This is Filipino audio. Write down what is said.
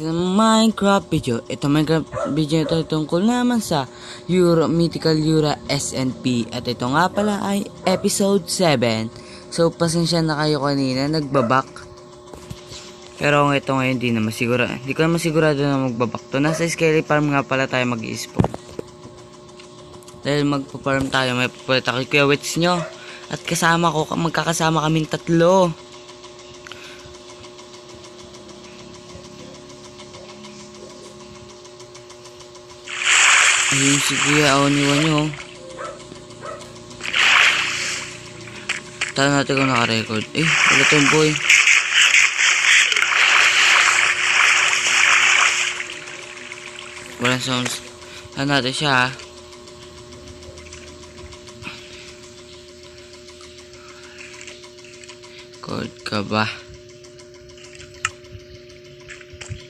sa Minecraft video. Ito Minecraft video ito tungkol naman sa Mythical Eura SNP. At ito nga pala ay episode 7. So pasensya na kayo kanina, nagbabak. Pero ito ngayon hindi ko na masigurado na magbabak to. Nasa Skelly Farm nga pala tayo mag-i-spawn. Dahil magpa-farm tayo, may papalit ako Kuya Wits nyo. At magkakasama kaming tatlo. Ayun si Kuya, niwan nyo. Tara natin kung naka-record. Wala tong boy. Walang sounds. Tara natin siya, Record ka ba?